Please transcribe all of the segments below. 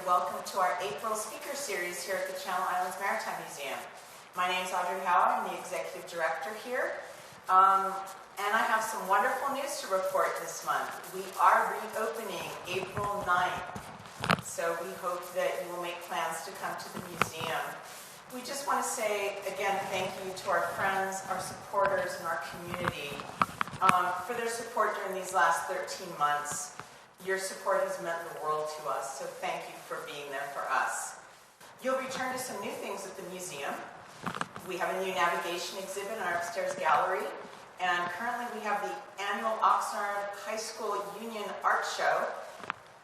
welcome to our April speaker series here at the Channel Islands Maritime Museum. My name is Audrey Howell. I'm the executive director here. And I have some wonderful news to report this month. We are reopening April 9th, so we hope that you will make plans to come to the museum. We just want to say, again, thank you to our friends, our supporters, and our community for their support during these last 13 months. Your support has meant the world to us, so thank you for being there for us. You'll return to some new things at the museum. We have a new navigation exhibit in our upstairs gallery, and currently we have the annual Oxnard High School Union Art Show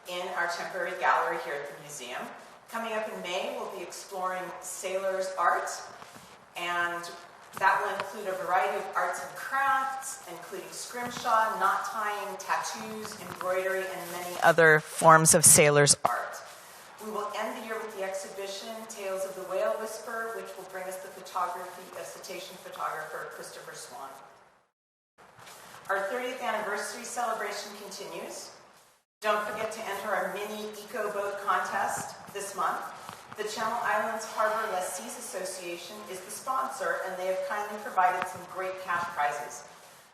in our temporary gallery here at the museum. Coming up in May, we'll be exploring sailors' art, and that will include a variety of arts and crafts, including scrimshaw, knot tying, tattoos, embroidery, and many other forms of sailors' art. We will end the year with the exhibition, Tales of the Whale Whisperer, which will bring us the photography of cetacean photographer Christopher Swan. Our 30th anniversary celebration continues. Don't forget to enter our mini eco boat contest this month. The Channel Islands Harbor Lessees Association is the sponsor, and they have kindly provided some great cash prizes.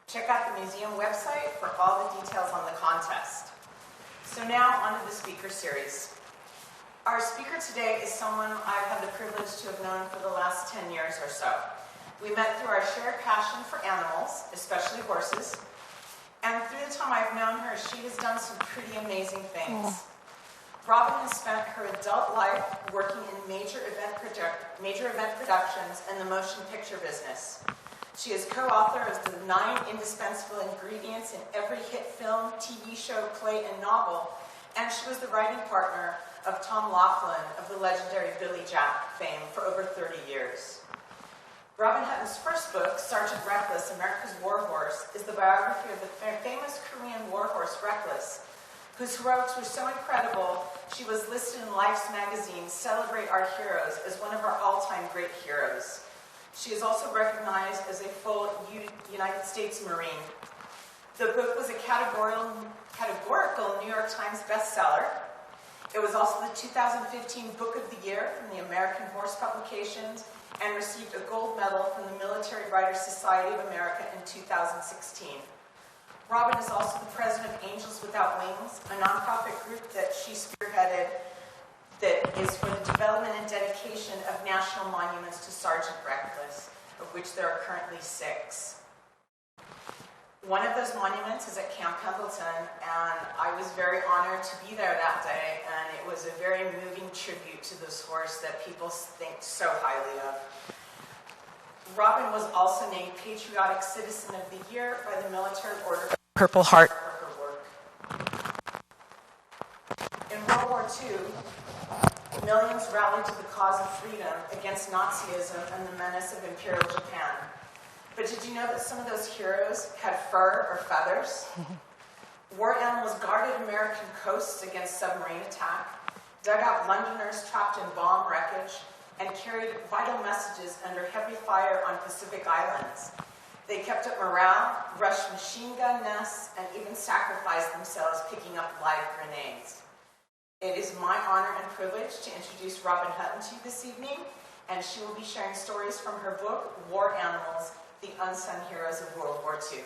Check out the museum website for all the details on the contest. So now, on to the speaker series. Our speaker today is someone I've had the privilege to have known for the last 10 years or so. We met through our shared passion for animals, especially horses, and through the time I've known her, she has done some pretty amazing things. Robin has spent her adult life working in major event productions and the motion picture business. She is co-author of the 9 indispensable ingredients in every hit film, TV show, play, and novel, and she was the writing partner of Tom Laughlin of the legendary Billy Jack fame for over 30 years. Robin Hutton's first book, Sergeant Reckless, America's War Horse, is the biography of the famous Korean war horse Reckless, whose heroics were so incredible, she was listed in Life's magazine, Celebrate Our Heroes, as one of our all-time great heroes. She is also recognized as a full United States Marine. The book was a categorical New York Times bestseller. It was also the 2015 Book of the Year from the American Horse Publications and received a gold medal from the Military Writers Society of America in 2016. Robin is also the president of Angels Without Wings, a nonprofit group that she spearheaded that is for the development and dedication of national monuments to Sergeant Reckless, of which there are currently 6. One of those monuments is at Camp Pendleton, and I was very honored to be there that day, and it was a very moving tribute to this horse that people think so highly of. Robin was also named Patriotic Citizen of the Year by the Military Order of Purple Heart for her work. In World War II, millions rallied to the cause of freedom against Nazism and the menace of Imperial Japan. But did you know that some of those heroes had fur or feathers? War animals guarded American coasts against submarine attack, dug out Londoners trapped in bomb wreckage, and carried vital messages under heavy fire on Pacific Islands. They kept up morale, rushed machine gun nests, and even sacrificed themselves picking up live grenades. It is my honor and privilege to introduce Robin Hutton to you this evening, and she will be sharing stories from her book, War Animals, The Unsung Heroes of World War II.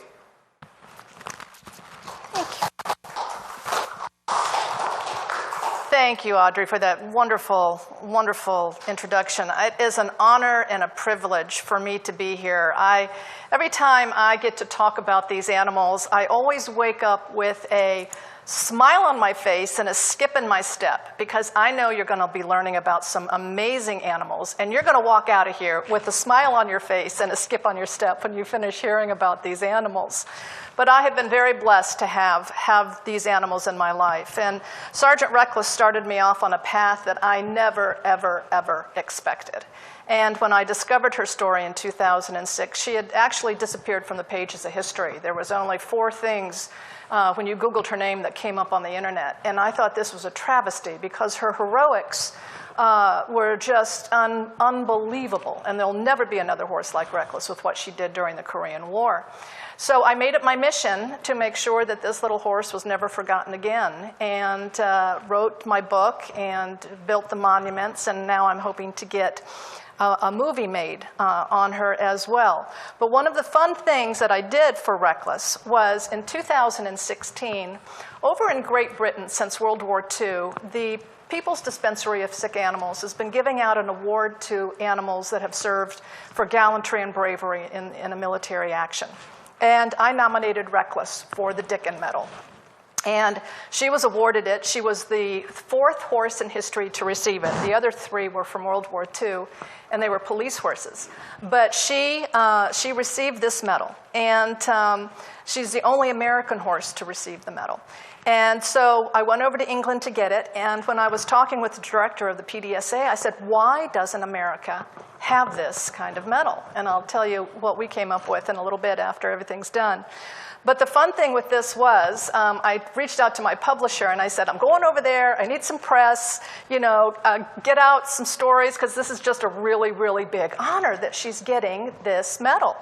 Thank you, Audrey, for that wonderful, wonderful introduction. It is an honor and a privilege for me to be here. Every time I get to talk about these animals, I always wake up with a smile on my face and a skip in my step, because I know you're going to be learning about some amazing animals, and you're going to walk out of here with a smile on your face and a skip on your step when you finish hearing about these animals. But I have been very blessed to have these animals in my life. And Sergeant Reckless started me off on a path that I never, ever, ever expected. And when I discovered her story in 2006, she had actually disappeared from the pages of history. There was only 4 things when you Googled her name that came up on the internet. And I thought this was a travesty, because her heroics were just unbelievable. And there'll never be another horse like Reckless with what she did during the Korean War. So I made it my mission to make sure that this little horse was never forgotten again, and wrote my book and built the monuments, and now I'm hoping to get a movie made on her as well. But one of the fun things that I did for Reckless was in 2016, over in Great Britain since World War II, the People's Dispensary of Sick Animals has been giving out an award to animals that have served for gallantry and bravery in a military action. And I nominated Reckless for the Dickin Medal. And she was awarded it. She was the 4th horse in history to receive it. The other 3 were from World War II, and they were police horses. But she received this medal, and she's the only American horse to receive the medal. And so I went over to England to get it, and when I was talking with the director of the PDSA, I said, why doesn't America have this kind of medal? And I'll tell you what we came up with in a little bit after everything's done. But the fun thing with this was, I reached out to my publisher and I said, I'm going over there, I need some press, you know, get out some stories, because this is just a really, really big honor that she's getting this medal.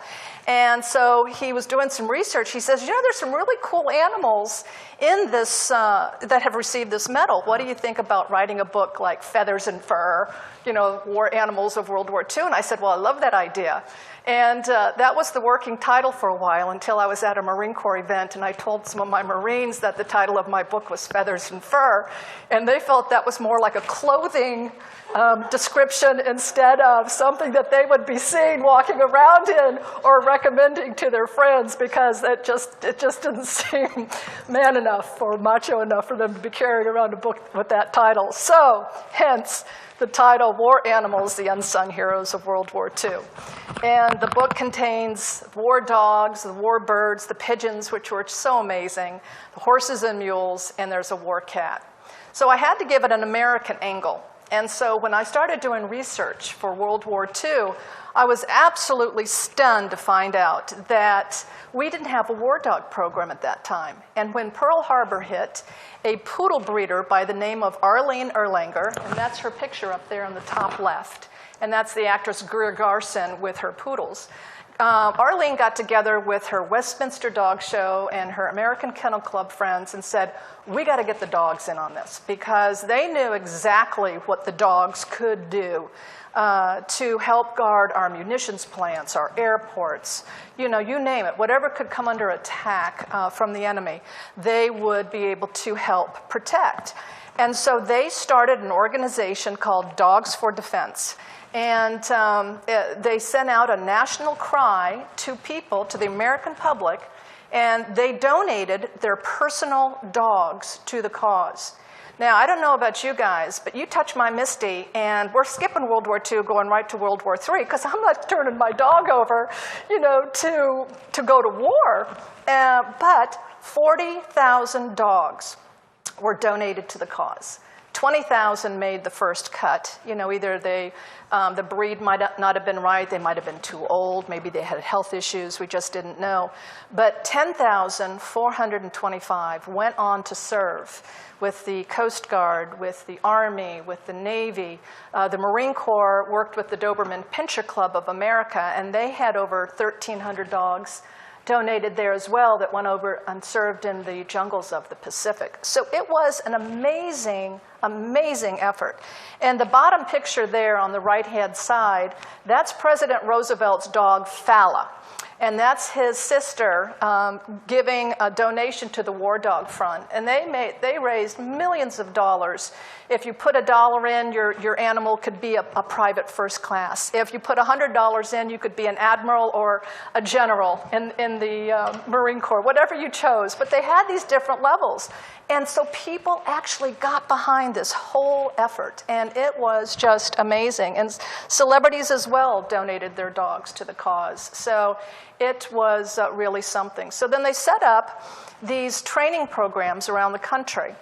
And so he was doing some research. He says, you know, there's some really cool animals in this that have received this medal. What do you think about writing a book like Feathers and Fur, you know, war animals of World War II? And I said, well, I love that idea. And that was the working title for a while until I was at a Marine Corps event and I told some of my Marines that the title of my book was Feathers and Fur, and they felt that was more like a clothing description instead of something that they would be seen walking around in or recommending to their friends, because it just didn't seem man enough or macho enough for them to be carrying around a book with that title. So, hence, the title, War Animals, the Unsung Heroes of World War II. And the book contains war dogs, the war birds, the pigeons, which were so amazing, the horses and mules, and there's a war cat. So I had to give it an American angle. And so when I started doing research for World War II, I was absolutely stunned to find out that we didn't have a war dog program at that time. And when Pearl Harbor hit, a poodle breeder by the name of Arlene Erlanger, and that's her picture up there on the top left, and that's the actress Greer Garson with her poodles. Arlene got together with her Westminster Dog Show and her American Kennel Club friends and said, we got to get the dogs in on this, because they knew exactly what the dogs could do to help guard our munitions plants, our airports, you know, you name it, whatever could come under attack from the enemy, they would be able to help protect. And so they started an organization called Dogs for Defense. And they sent out a national cry to people, to the American public, and they donated their personal dogs to the cause. Now, I don't know about you guys, but you touch my Misty, and we're skipping World War II, going right to World War III, because I'm not turning my dog over, you know, to go to war. But 40,000 dogs were donated to the cause. 20,000 made the first cut. You know, either the breed might not have been right, they might have been too old, maybe they had health issues, we just didn't know. But 10,425 went on to serve with the Coast Guard, with the Army, with the Navy. The Marine Corps worked with the Doberman Pinscher Club of America, and they had over 1,300 dogs donated there as well that went over and served in the jungles of the Pacific. So it was an amazing, amazing effort. And the bottom picture there on the right-hand side, that's President Roosevelt's dog, Fala. And that's his sister giving a donation to the War Dog Front. And they raised millions of dollars. If you put $1 in, your animal could be a private first class. If you put $100 in, you could be an admiral or a general in the Marine Corps, whatever you chose. But they had these different levels. And so people actually got behind this whole effort. And it was just amazing. And celebrities as well donated their dogs to the cause. So it was really something. So then they set up these training programs around the country.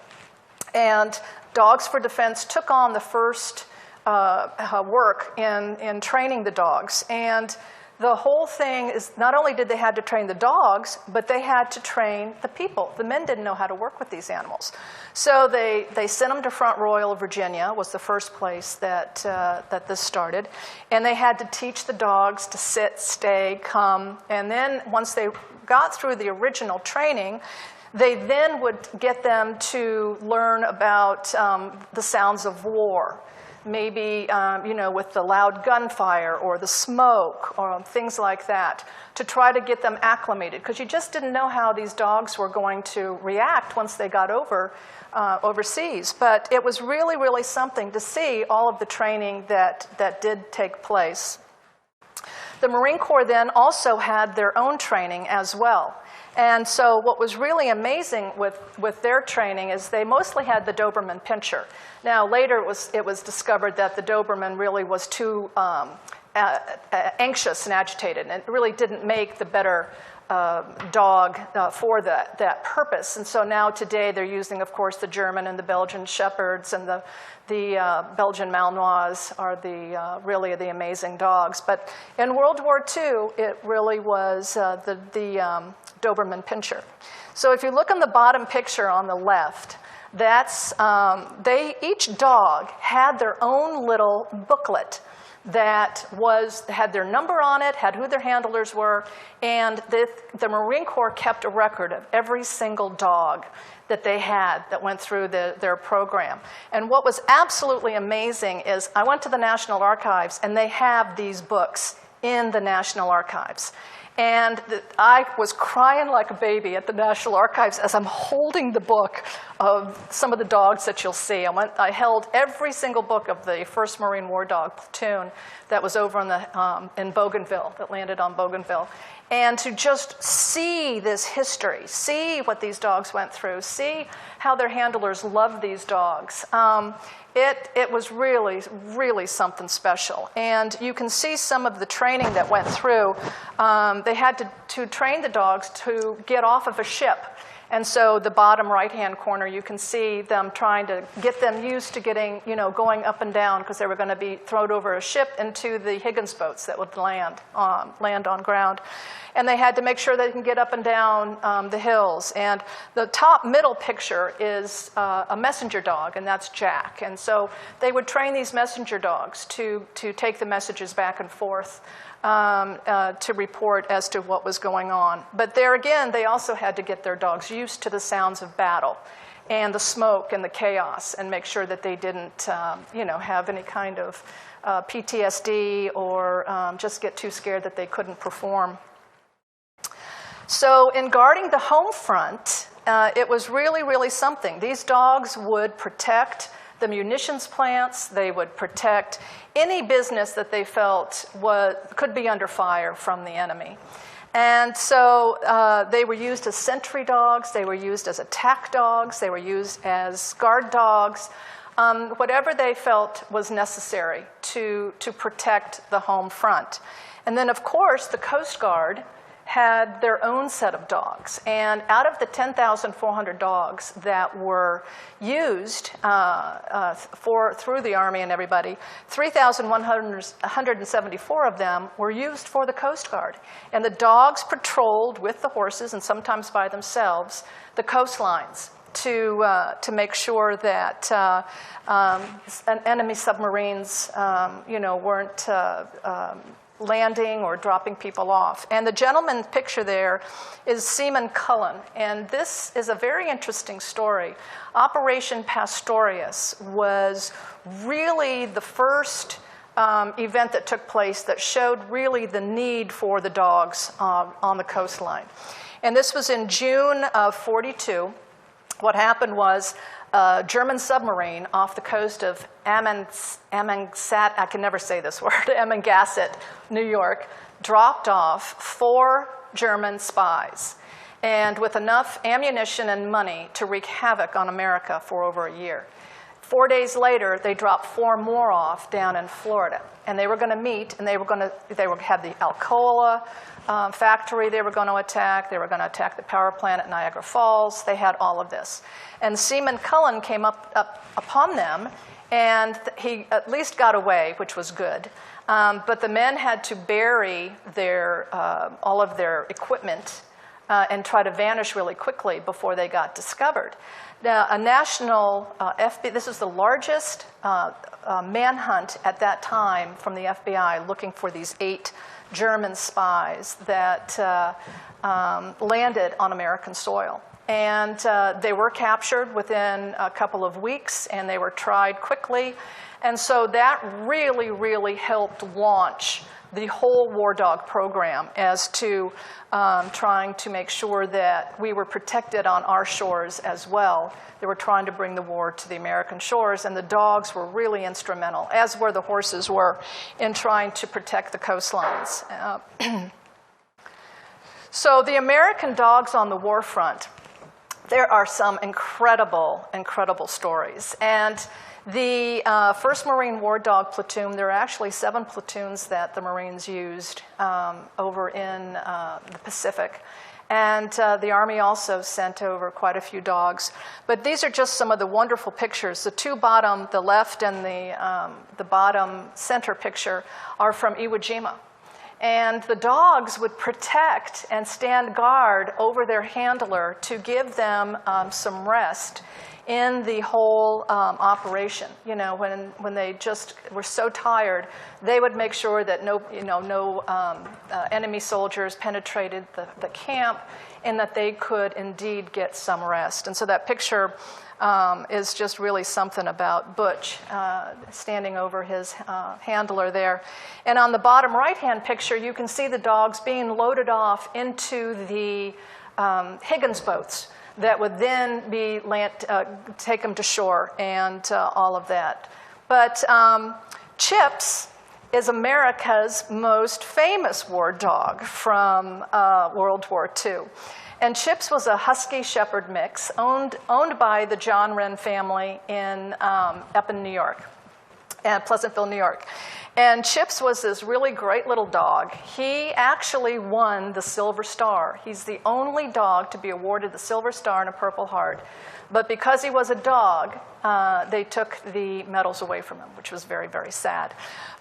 And Dogs for Defense took on the first work in training the dogs. And the whole thing is not only did they have to train the dogs, but they had to train the people. The men didn't know how to work with these animals. So they sent them to Front Royal, Virginia, was the first place that this started. And they had to teach the dogs to sit, stay, come. And then once they got through the original training, they then would get them to learn about the sounds of war. Maybe, with the loud gunfire or the smoke or things like that, to try to get them acclimated, because you just didn't know how these dogs were going to react once they got overseas. But it was really, really something to see all of the training that did take place. The Marine Corps then also had their own training as well. And so what was really amazing with their training is they mostly had the Doberman Pinscher. Now, later it was discovered that the Doberman really was too anxious and agitated, and it really didn't make the better dog for that purpose. And so now today they're using, of course, the German and the Belgian Shepherds, and the Belgian Malinois are really the amazing dogs. But in World War II, it really was the Doberman Pinscher. So if you look on the bottom picture on the left, that's each dog had their own little booklet that had their number on it, had who their handlers were, and the Marine Corps kept a record of every single dog that they had that went through their program. And what was absolutely amazing is I went to the National Archives, and they have these books in the National Archives. And I was crying like a baby at the National Archives as I'm holding the book of some of the dogs that you'll see. I held every single book of the 1st Marine War Dog platoon that was over in Bougainville, that landed on Bougainville. And to just see this history, see what these dogs went through, see how their handlers loved these dogs. It was really, really something special. And you can see some of the training that went through. They had to train the dogs to get off of a ship. And so the bottom right-hand corner, you can see them trying to get them used to getting, going up and down, because they were going to be thrown over a ship into the Higgins boats that would land on ground. And they had to make sure they can get up and down the hills. And the top middle picture is a messenger dog, and that's Jack. And so they would train these messenger dogs to take the messages back and forth to report as to what was going on. But there again, they also had to get their dogs used to the sounds of battle and the smoke and the chaos, and make sure that they didn't have any kind of PTSD or just get too scared that they couldn't perform. So in guarding the home front, it was really, really something. These dogs would protect the munitions plants. They would protect any business that they felt could be under fire from the enemy. And so they were used as sentry dogs. They were used as attack dogs. They were used as guard dogs. Whatever they felt was necessary to protect the home front. And then, of course, the Coast Guard had their own set of dogs. And out of the 10,400 dogs that were used through the Army and everybody, 3,174 of them were used for the Coast Guard. And the dogs patrolled with the horses, and sometimes by themselves, the coastlines to make sure that enemy submarines weren't landing or dropping people off. And the gentleman's picture there is Seaman Cullen, and this is a very interesting story. Operation Pastorius was really the first event that took place that showed really the need for the dogs on the coastline. And this was in June of '42. What happened was a German submarine off the coast of Ammangasset, I can never say this word, Ammangasset, New York, dropped off 4 German spies, and with enough ammunition and money to wreak havoc on America for over a year. 4 days later, they dropped 4 more off down in Florida, and they were going to meet, and they would have the Alcoa factory they were going to attack. They were going to attack the power plant at Niagara Falls. They had all of this. And Seaman Cullen came up upon them, and he at least got away, which was good. But the men had to bury all of their equipment and try to vanish really quickly before they got discovered. Now, a national FBI, this is the largest manhunt at that time from the FBI looking for these 8 German spies that landed on American soil. And they were captured within a couple of weeks, and they were tried quickly. And so that really, really helped launch the whole War Dog program as to trying to make sure that we were protected on our shores as well. They were trying to bring the war to the American shores, and the dogs were really instrumental, as were the horses were, in trying to protect the coastlines. So the American dogs on the war front, there are some incredible, incredible stories. And the 1st Marine War Dog Platoon, there are actually 7 platoons that the Marines used over in the Pacific. And the Army also sent over quite a few dogs. But these are just some of the wonderful pictures. The 2 bottom, the left and the bottom center picture, are from Iwo Jima. And the dogs would protect and stand guard over their handler to give them some rest in the whole operation. You know, when they just were so tired, they would make sure that no enemy soldiers penetrated the camp, and that they could indeed get some rest. And so that picture is just really something about Butch standing over his handler there. And on the bottom right-hand picture, you can see the dogs being loaded off into the Higgins boats that would then be take them to shore and all of that. But Chips is America's most famous war dog from World War II. And Chips was a Husky Shepherd mix owned by the John Wren family up in New York, Pleasantville, New York. And Chips was this really great little dog. He actually won the Silver Star. He's the only dog to be awarded the Silver Star and a Purple Heart. But because he was a dog, they took the medals away from him, which was very, very sad.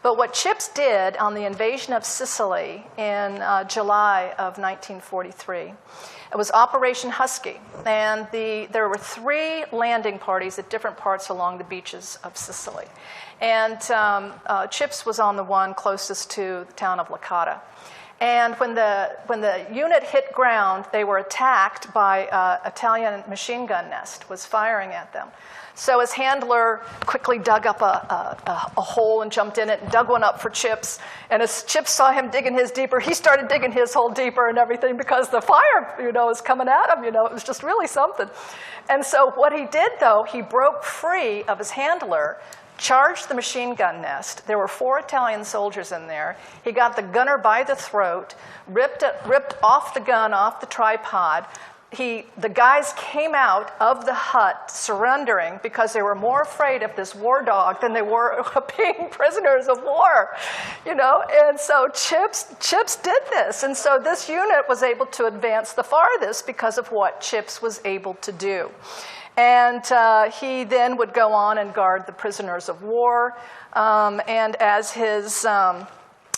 But what Chips did on the invasion of Sicily in July of 1943, it was Operation Husky, and there were 3 landing parties at different parts along the beaches of Sicily. And Chips was on the one closest to the town of Licata. And when the unit hit ground, they were attacked by an Italian machine gun nest was firing at them. So his handler quickly dug up a hole and jumped in it and dug one up for Chips. And as Chips saw him digging his deeper, he started digging his hole deeper and everything because the fire, was coming at him. It was just really something. And so what he did, though, he broke free of his handler, charged the machine gun nest. There were 4 Italian soldiers in there. He got the gunner by the throat, ripped off the gun off the tripod. The guys came out of the hut surrendering because they were more afraid of this war dog than they were of being prisoners of war, And so Chips did this. And so this unit was able to advance the farthest because of what Chips was able to do. And he then would go on and guard the prisoners of war. And as his,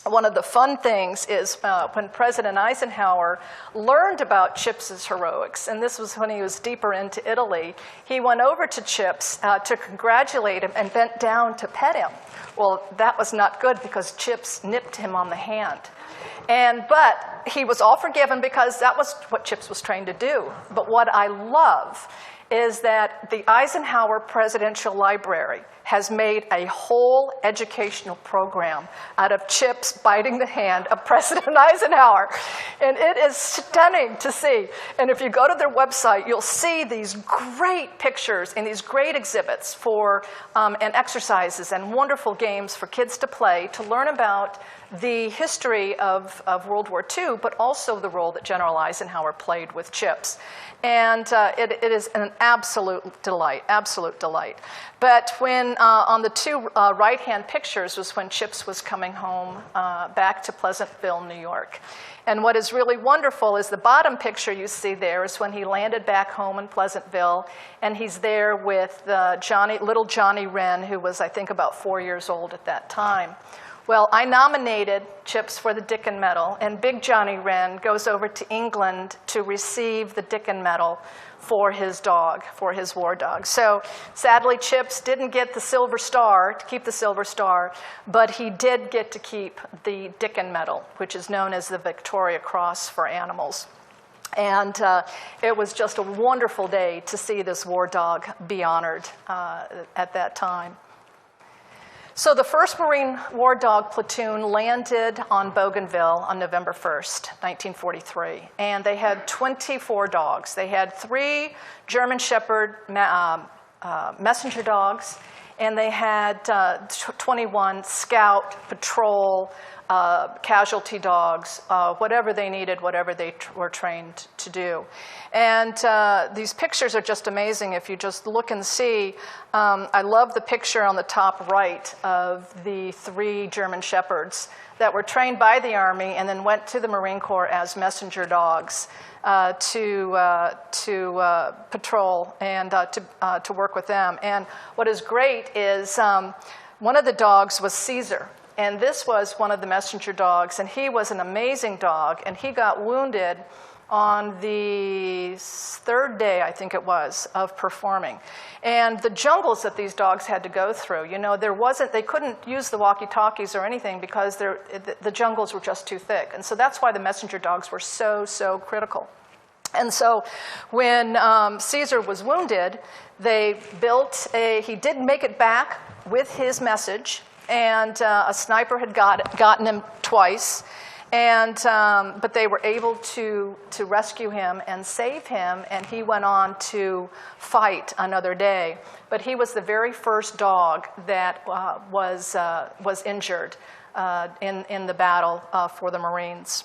one of the fun things is when President Eisenhower learned about Chips's heroics, and this was when he was deeper into Italy, he went over to Chips to congratulate him and bent down to pet him. Well, that was not good because Chips nipped him on the hand. But he was all forgiven because that was what Chips was trained to do. But what I love is that the Eisenhower Presidential Library has made a whole educational program out of Chips biting the hand of President Eisenhower. And it is stunning to see. And if you go to their website, you'll see these great pictures and these great exhibits and exercises and wonderful games for kids to play to learn about the history of World War II, but also the role that General Eisenhower played with Chips. And it is an absolute delight. But when on the 2 right-hand pictures was when Chips was coming home back to Pleasantville, New York. And what is really wonderful is the bottom picture you see there is when he landed back home in Pleasantville, and he's there with little Johnny Wren, who was, I think, about 4 years old at that time. Well, I nominated Chips for the Dickon Medal, and Big Johnny Wren goes over to England to receive the Dickon Medal for his dog, for his war dog. So sadly, Chips didn't get the Silver Star, to keep the Silver Star, but he did get to keep the Dickon Medal, which is known as the Victoria Cross for animals. And it was just a wonderful day to see this war dog be honored at that time. So the 1st Marine War Dog Platoon landed on Bougainville on November 1st, 1943, and they had 24 dogs. They had 3 German Shepherd messenger dogs, and they had 21 scout, patrol, casualty dogs, whatever they needed, whatever they were trained to do. And these pictures are just amazing if you just look and see. I love the picture on the top right of the 3 German Shepherds that were trained by the Army and then went to the Marine Corps as messenger dogs to patrol and to work with them. And what is great is one of the dogs was Caesar. And this was one of the messenger dogs, and he was an amazing dog, and he got wounded on the 3rd day, I think it was, of performing. And the jungles that these dogs had to go through, you know, they couldn't use the walkie-talkies or anything because the jungles were just too thick. And so that's why the messenger dogs were so, so critical. And so when Caesar was wounded, he did make it back with his message, and a sniper had gotten him twice, but they were able to rescue him and save him, and he went on to fight another day. But he was the very first dog that was injured in the battle for the Marines.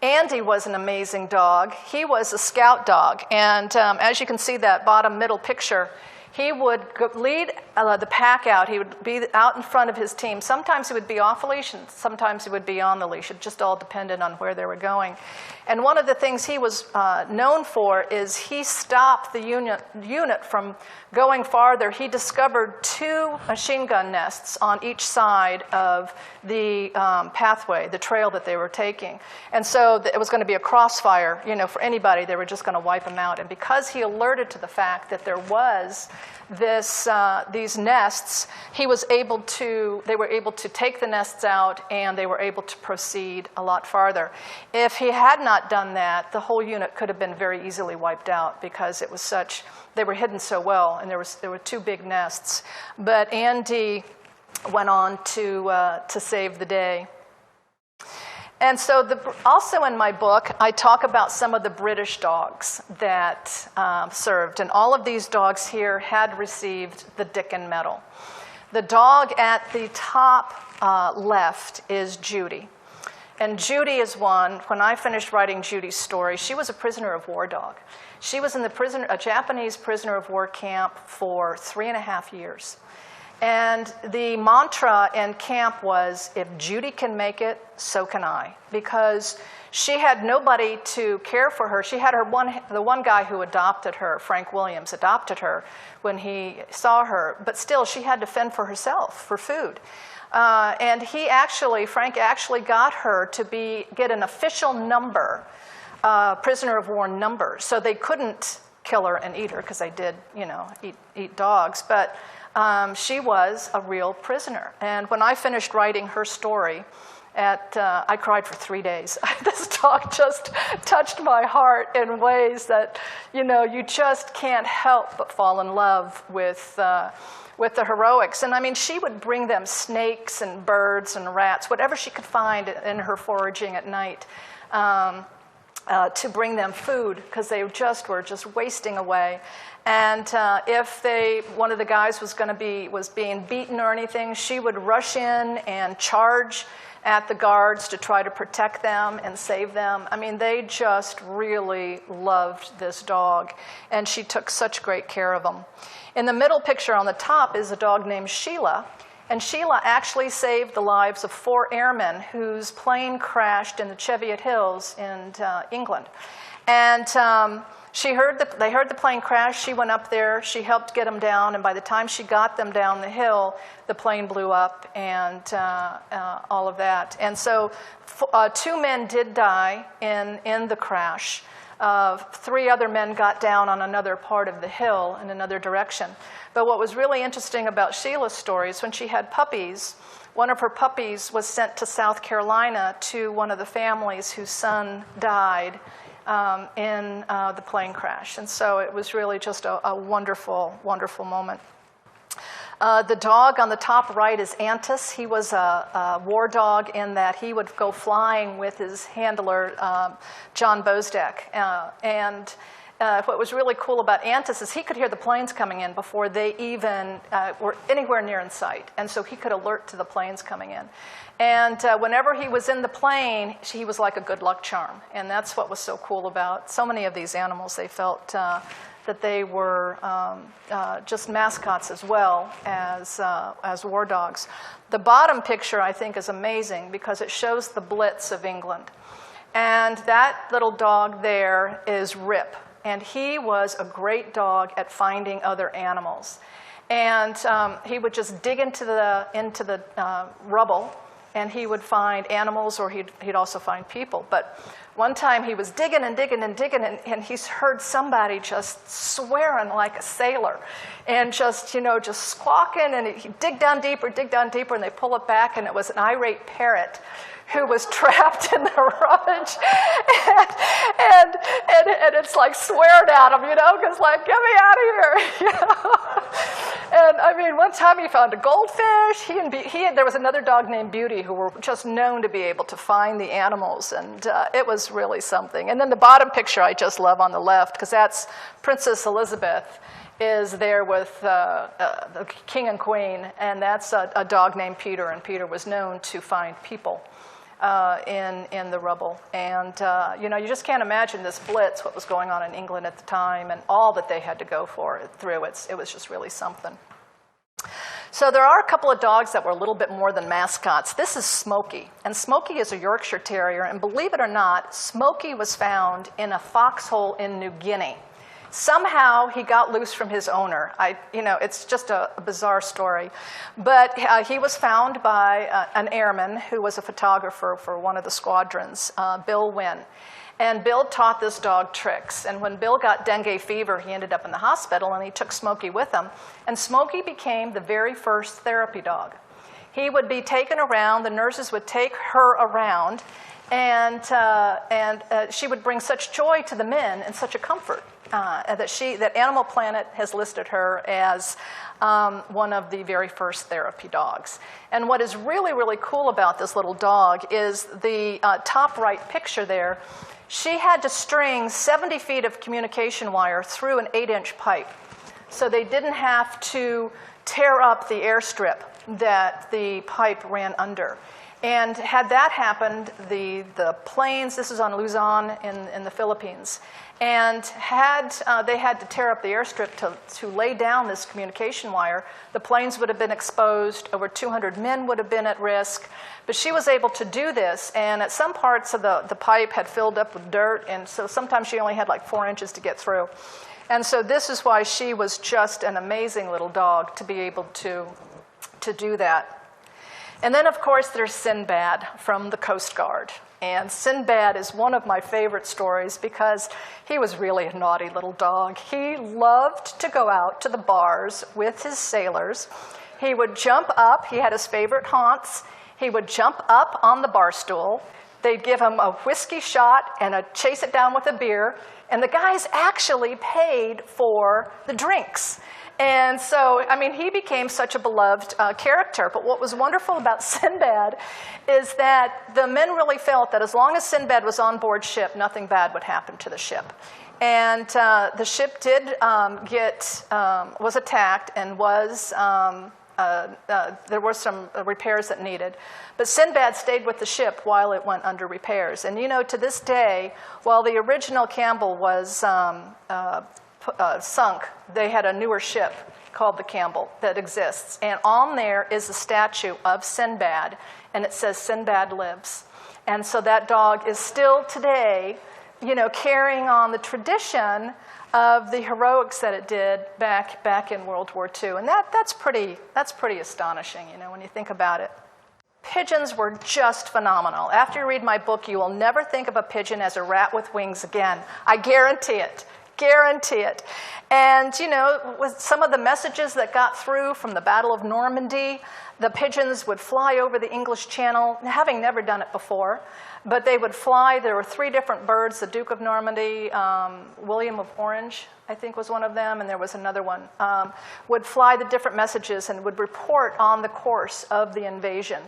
Andy was an amazing dog. He was a scout dog, and as you can see that bottom middle picture, he would lead the pack out. He would be out in front of his team. Sometimes he would be off a leash, and sometimes he would be on the leash. It just all depended on where they were going. And one of the things he was known for is he stopped the unit from going farther. He discovered 2 machine gun nests on each side of the pathway, the trail that they were taking. And so it was going to be a crossfire, you know, for anybody. They were just going to wipe them out. And because he alerted to the fact that there was these nests, they were able to take the nests out, and they were able to proceed a lot farther. If he had not done that, the whole unit could have been very easily wiped out because it was they were hidden so well, and there were 2 big nests. But Andy went on to save the day. And so also in my book, I talk about some of the British dogs that served. And all of these dogs here had received the Dickon Medal. The dog at the top left is Judy. And Judy is one, when I finished writing Judy's story, she was a prisoner of war dog. She was in a Japanese prisoner of war camp for 3.5 years. And the mantra in camp was, if Judy can make it, so can I. Because she had nobody to care for her. She had the one guy who adopted her, Frank Williams, adopted her when he saw her. But still, she had to fend for herself, for food. And Frank actually got her to get an official number, prisoner of war number. So they couldn't kill her and eat her, because they did, you know, eat dogs. But she was a real prisoner. And when I finished writing her story, I cried for 3 days. This dog just touched my heart in ways that, you know, you just can't help but fall in love with the heroics. And I mean, she would bring them snakes and birds and rats, whatever she could find in her foraging at night, to bring them food, because they were just wasting away. And if one of the guys was being beaten or anything, she would rush in and charge at the guards to try to protect them and save them. I mean, they just really loved this dog, and she took such great care of them. In the middle picture on the top is a dog named Sheila, and Sheila actually saved the lives of 4 airmen whose plane crashed in the Cheviot Hills in England. And They heard the plane crash. She went up there. She helped get them down. And by the time she got them down the hill, the plane blew up and all of that. And so 2 men did die in the crash. 3 other men got down on another part of the hill in another direction. But what was really interesting about Sheila's story is when she had puppies, one of her puppies was sent to South Carolina to one of the families whose son died in the plane crash. And so it was really just a wonderful, wonderful moment. The dog on the top right is Antis. He was a war dog in that he would go flying with his handler, John Bosdeck. What was really cool about Antis is he could hear the planes coming in before they even were anywhere near in sight. And so he could alert to the planes coming in. And whenever he was in the plane, he was like a good luck charm. And that's what was so cool about so many of these animals. They felt that they were just mascots as well as war dogs. The bottom picture, I think, is amazing because it shows the Blitz of England. And that little dog there is Rip. And he was a great dog at finding other animals. And he would just dig into the rubble, and he would find animals, or he'd also find people. But one time he was digging and digging and digging, and he heard somebody just swearing like a sailor, and just squawking, and he'd dig down deeper, and they pull it back, and it was an irate parrot who was trapped in the rubbish, and it's like swearing at him, because like, get me out of here, And I mean, one time he found a goldfish. There was another dog named Beauty who were just known to be able to find the animals, and it was really something. And then the bottom picture I just love on the left, because that's Princess Elizabeth is there with the king and queen, and that's a dog named Peter, and Peter was known to find people in the rubble. And you just can't imagine this Blitz, what was going on in England at the time, and all that they had to go through. It was just really something. So there are a couple of dogs that were a little bit more than mascots. This is Smokey, and Smokey is a Yorkshire Terrier, and believe it or not, Smokey was found in a foxhole in New Guinea. Somehow he got loose from his owner. It's just a bizarre story. But he was found by an airman who was a photographer for one of the squadrons, Bill Wynn. And Bill taught this dog tricks. And when Bill got dengue fever, he ended up in the hospital, and he took Smokey with him. And Smokey became the very first therapy dog. He would be taken around. The nurses would take her around, and she would bring such joy to the men and such a comfort. That Animal Planet has listed her as one of the very first therapy dogs. And what is really, really cool about this little dog is the top right picture there. She had to string 70 feet of communication wire through an 8-inch pipe. So they didn't have to tear up the airstrip that the pipe ran under. And had that happened, the planes, this is on Luzon in the Philippines, and they had to tear up the airstrip to lay down this communication wire, the planes would have been exposed, over 200 men would have been at risk. But she was able to do this, and at some parts of the pipe had filled up with dirt, and so sometimes she only had like 4 inches to get through. And so this is why she was just an amazing little dog to be able to do that. And then, of course, there's Sinbad from the Coast Guard. And Sinbad is one of my favorite stories because he was really a naughty little dog. He loved to go out to the bars with his sailors. He would jump up. He had his favorite haunts. He would jump up on the bar stool. They'd give him a whiskey shot and chase it down with a beer. And the guys actually paid for the drinks. And so, I mean, he became such a beloved character. But what was wonderful about Sinbad is that the men really felt that as long as Sinbad was on board ship, nothing bad would happen to the ship. And the ship was attacked and there were some repairs that needed. But Sinbad stayed with the ship while it went under repairs. And to this day, while the original Campbell was sunk, they had a newer ship called the Campbell that exists. And on there is a statue of Sinbad, and it says Sinbad lives. And so that dog is still today carrying on the tradition of the heroics that it did back in World War II. And that's pretty astonishing, when you think about it. Pigeons were just phenomenal. After you read my book, you will never think of a pigeon as a rat with wings again. I guarantee it. Guarantee it. And, with some of the messages that got through from the Battle of Normandy, the pigeons would fly over the English Channel, having never done it before. But they would fly. There were 3 different birds, the Duke of Normandy, William of Orange, I think was one of them, and there was another one, would fly the different messages and would report on the course of the invasion.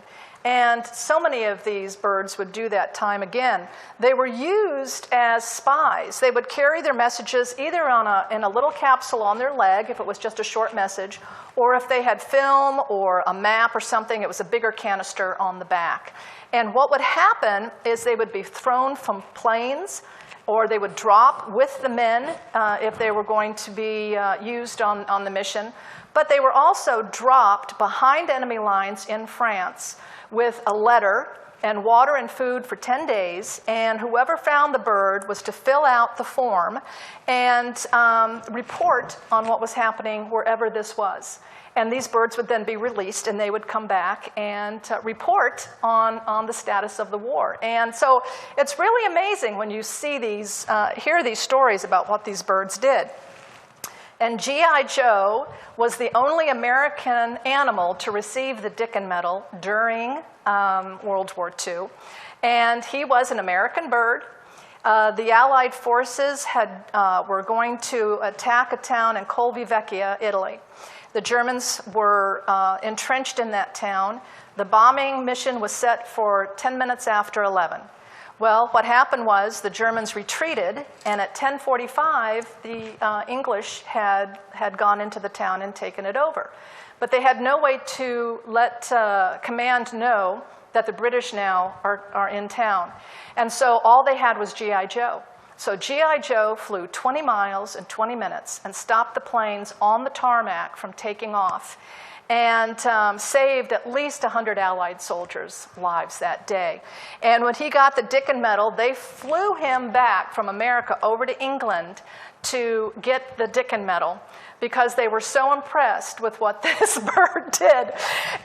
And so many of these birds would do that time again. They were used as spies. They would carry their messages either in a little capsule on their leg, if it was just a short message, or if they had film or a map or something, it was a bigger canister on the back. And what would happen is they would be thrown from planes, or they would drop with the men if they were going to be used on the mission. But they were also dropped behind enemy lines in France with a letter and water and food for 10 days, and whoever found the bird was to fill out the form and report on what was happening wherever this was. And these birds would then be released, and they would come back and report on the status of the war. And so it's really amazing when you see these, hear these stories about what these birds did. And G.I. Joe was the only American animal to receive the Dickin Medal during World War II. And he was an American bird. The Allied forces were going to attack a town in Colvi Vecchia, Italy. The Germans were entrenched in that town. The bombing mission was set for 10 minutes after 11. Well, what happened was the Germans retreated, and at 10:45, the English had gone into the town and taken it over. But they had no way to let command know that the British now are in town. And so all they had was G.I. Joe. So G.I. Joe flew 20 miles in 20 minutes and stopped the planes on the tarmac from taking off, and saved at least 100 Allied soldiers' lives that day. And when he got the Dickin Medal, they flew him back from America over to England to get the Dickin Medal because they were so impressed with what this bird did.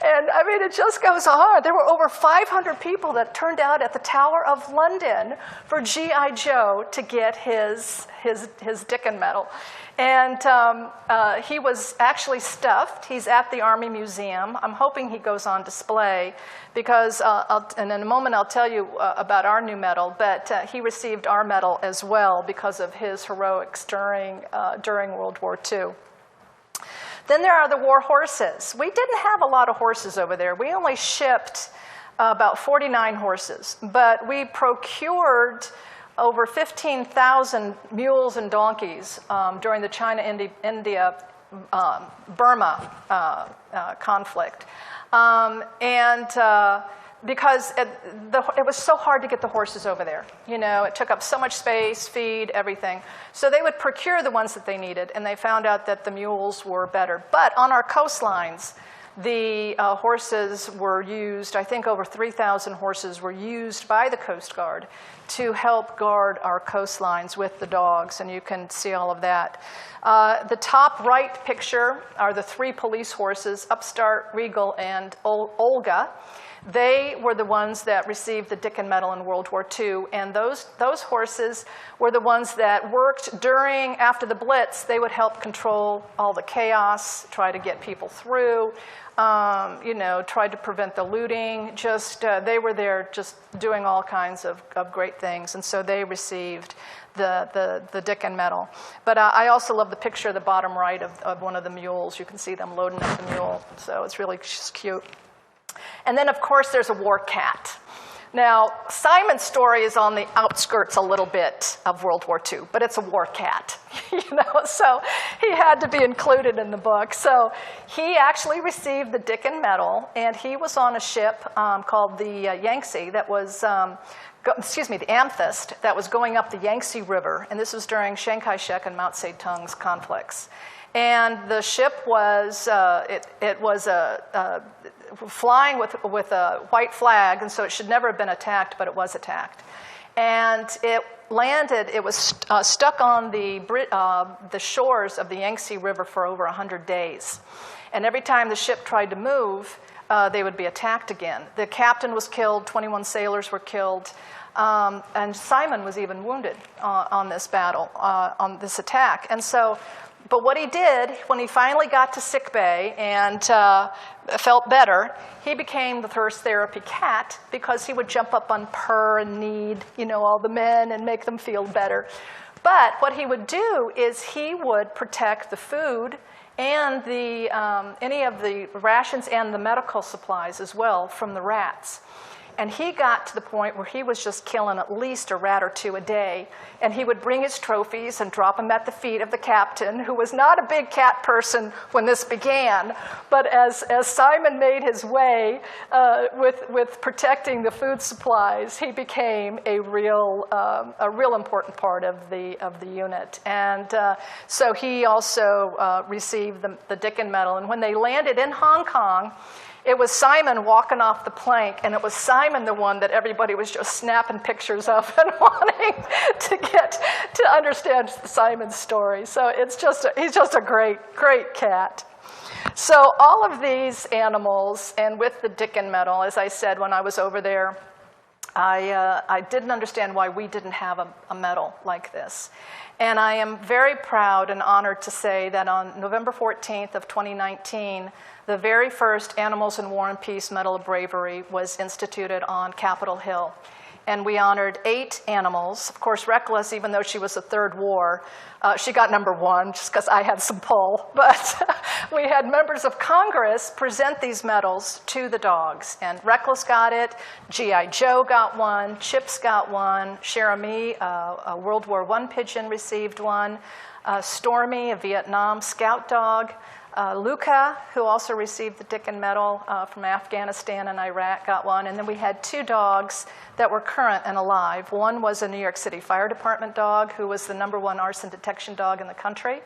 And I mean, it just goes on. There were over 500 people that turned out at the Tower of London for G.I. Joe to get his Dickin Medal. And he was actually stuffed. He's at the Army Museum. I'm hoping he goes on display because, and in a moment I'll tell you about our new medal, but he received our medal as well because of his heroics during World War II. Then there are the war horses. We didn't have a lot of horses over there. We only shipped about 49 horses, but we procured over 15,000 mules and donkeys during the China-India-Burma conflict. Because it was so hard to get the horses over there. It took up so much space, feed, everything. So they would procure the ones that they needed, and they found out that the mules were better. But on our coastlines, the horses were used. I think over 3,000 horses were used by the Coast Guard to help guard our coastlines with the dogs, and you can see all of that. The top right picture are the 3 police horses, Upstart, Regal, and Olga. They were the ones that received the Dickin Medal in World War II, and those horses were the ones that worked after the Blitz. They would help control all the chaos, try to get people through, tried to prevent the looting. They were there just doing all kinds of great things, and so they received the Dickin Medal. But I also love the picture at the bottom right of one of the mules. You can see them loading up the mule, so it's really just cute. And then, of course, there's a war cat. Now, Simon's story is on the outskirts a little bit of World War II, but it's a war cat, so he had to be included in the book. So he actually received the Dickin Medal, and he was on a ship called the Yangtze that was, the Amethyst, that was going up the Yangtze River, and this was during Chiang Kai-shek and Mao Zedong's conflicts. And the ship was, flying with a white flag, and so it should never have been attacked, but it was attacked. And landed, it was stuck on the shores of the Yangtze River for over 100 days. And every time the ship tried to move, they would be attacked again. The captain was killed, 21 sailors were killed, and Simon was even wounded on this battle, on this attack. And so, but what he did, when he finally got to sick bay and felt better, he became the first therapy cat because he would jump up on purr and knead, all the men and make them feel better. But what he would do is he would protect the food and any of the rations and the medical supplies as well from the rats. And he got to the point where he was just killing at least a rat or two a day. And he would bring his trophies and drop them at the feet of the captain, who was not a big cat person when this began. But as Simon made his way with protecting the food supplies, he became a real important part of the unit. And so he also received the Dickin Medal. And when they landed in Hong Kong, it was Simon walking off the plank, and it was Simon the one that everybody was just snapping pictures of and wanting to understand Simon's story. So he's just a great, great cat. So all of these animals, and with the Dickin Medal, as I said when I was over there, I didn't understand why we didn't have a medal like this. And I am very proud and honored to say that on November 14th of 2019, the very first Animals in War and Peace Medal of Bravery was instituted on Capitol Hill. And we honored 8 animals. Of course, Reckless, even though she was the third war, she got number 1 just because I had some pull. But we had members of Congress present these medals to the dogs. And Reckless got it, G.I. Joe got one, Chips got one, Cherami, a World War I pigeon, received one, Stormy, a Vietnam scout dog, Luca, who also received the Dickin Medal from Afghanistan and Iraq, got one. And then we had 2 dogs that were current and alive. One was a New York City Fire Department dog, who was the #1 arson detection dog in the country.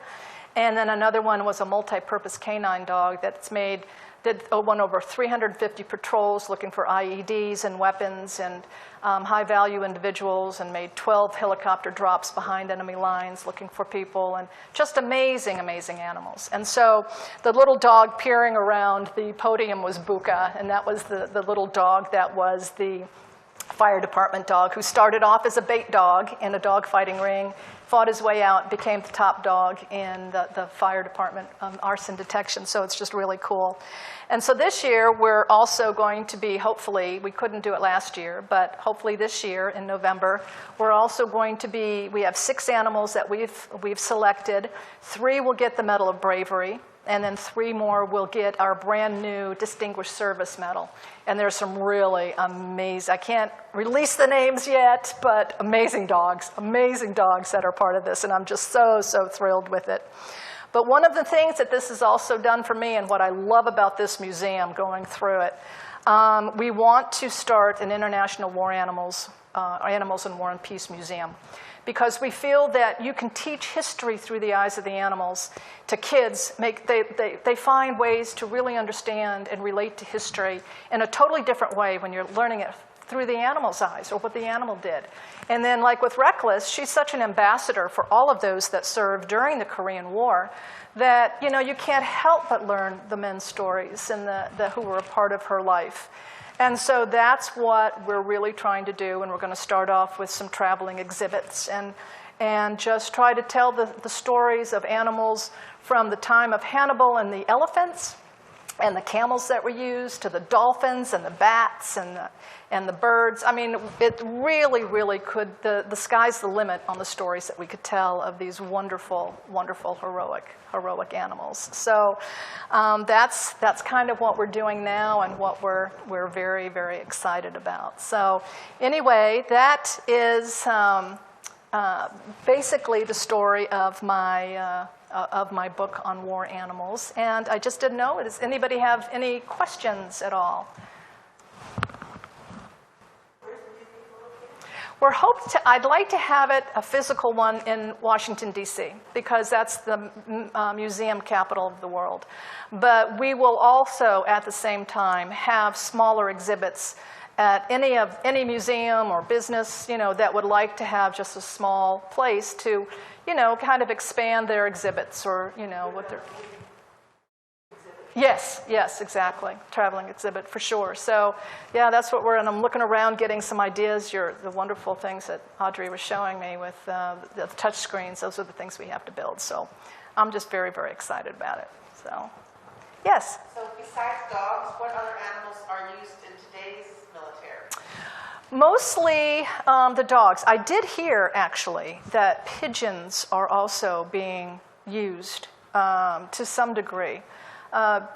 And then another one was a multi-purpose canine dog that's won over 350 patrols looking for IEDs and weapons and high-value individuals, and made 12 helicopter drops behind enemy lines looking for people, and just amazing, amazing animals. And so the little dog peering around the podium was Buka, and that was the little dog that was the fire department dog, who started off as a bait dog in a dog fighting ring, fought his way out, became the top dog in the fire department arson detection. So it's just really cool. And so this year, we're also going to be, hopefully, we couldn't do it last year, but hopefully this year in November, we're also going to be, we have 6 animals that we've selected. 3 will get the Medal of Bravery, and then 3 more will get our brand new Distinguished Service Medal. And there's some really amazing, I can't release the names yet, but amazing dogs that are part of this, and I'm just so, so thrilled with it. But one of the things that this has also done for me, and what I love about this museum going through it, we want to start an International War Animals in War and Peace Museum, because we feel that you can teach history through the eyes of the animals to kids. They find ways to really understand and relate to history in a totally different way when you're learning it through the animal's eyes, or what the animal did. And then, like with Reckless, she's such an ambassador for all of those that served during the Korean War that you can't help but learn the men's stories and who were a part of her life. And so that's what we're really trying to do, and we're going to start off with some traveling exhibits and just try to tell the stories of animals from the time of Hannibal and the elephants and the camels that were used, to the dolphins and the bats and the birds. I mean, it really, really could, the sky's the limit on the stories that we could tell of these wonderful, wonderful, heroic animals. So that's kind of what we're doing now, and what we're very, very excited about. So anyway, that is basically the story of my book on war animals. And I just didn't know, does anybody have any questions at all? I'd like to have it a physical one in Washington, D.C., because that's the museum capital of the world. But we will also, at the same time, have smaller exhibits at any museum or business, that would like to have just a small place to, kind of expand their exhibits or, what they're. Yes, exactly. Traveling exhibit for sure. So, yeah, that's what and I'm looking around getting some ideas. The wonderful things that Audrey was showing me with the touch screens, those are the things we have to build. So I'm just very, very excited about it. So, yes? So besides dogs, what other animals are used in today's military? Mostly the dogs. I did hear, actually, that pigeons are also being used to some degree.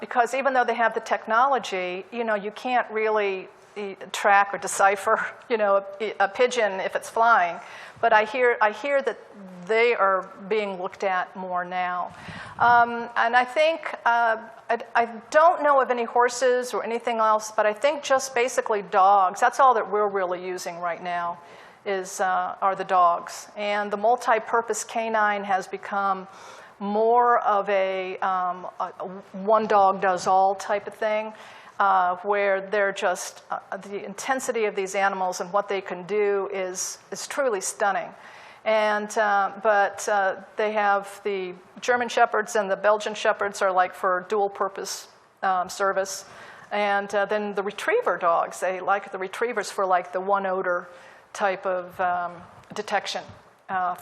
Because even though they have the technology, you can't really track or decipher, a pigeon if it's flying. But I hear that they are being looked at more now. And I think, I don't know of any horses or anything else, but I think just basically dogs. That's all that we're really using right now are the dogs. And the multi-purpose canine has become more of a one dog does all type of thing, where they're just, the intensity of these animals and what they can do is truly stunning. And, but they have the German Shepherds and the Belgian Shepherds are like for dual purpose service. And then the retriever dogs, they like the retrievers for like the one odor type of detection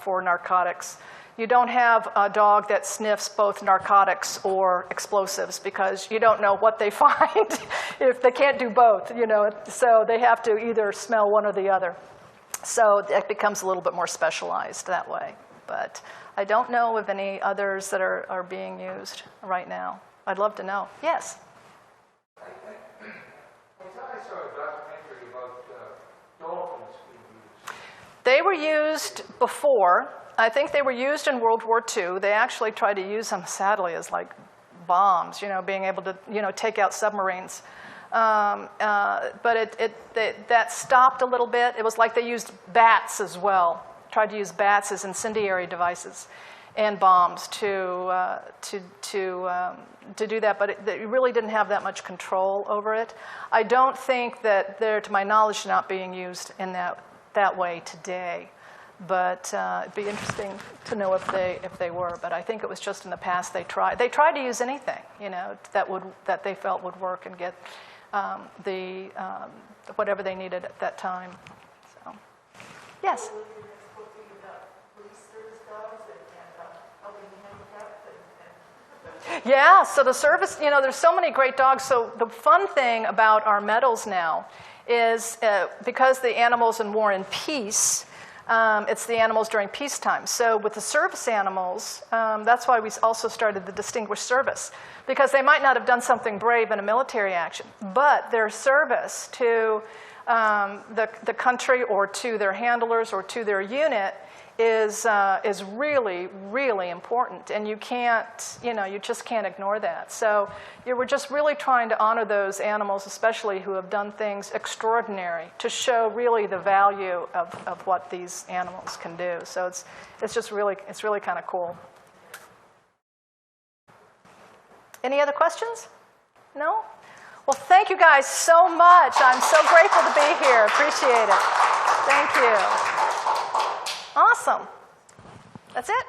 for narcotics. You don't have a dog that sniffs both narcotics or explosives because you don't know what they find if they can't do both, So they have to either smell one or the other. So it becomes a little bit more specialized that way. But I don't know of any others that are being used right now. I'd love to know. Yes? I thought I saw a documentary about dolphins being used. They were used before. I think they were used in World War II. They actually tried to use them, sadly, as like bombs, being able to, take out submarines. But that stopped a little bit. It was like they used bats as well, tried to use bats as incendiary devices and bombs to do that, but they really didn't have that much control over it. I don't think that they're, to my knowledge, not being used in that way today. But it'd be interesting to know if they were. But I think it was just in the past they tried to use anything, that they felt would work and get whatever they needed at that time. So, yes. Yeah, so the service, there's so many great dogs. So the fun thing about our medals now is because the animals in war and peace, it's the animals during peacetime. So with the service animals, that's why we also started the Distinguished Service, because they might not have done something brave in a military action, but their service to the country or to their handlers or to their unit is really, really important, and you can't, you just can't ignore that. So we're just really trying to honor those animals, especially who have done things extraordinary, to show really the value of what these animals can do. So it's really kind of cool. Any other questions? No? Well, thank you guys so much. I'm so grateful to be here. Appreciate it. Thank you. Awesome. That's it.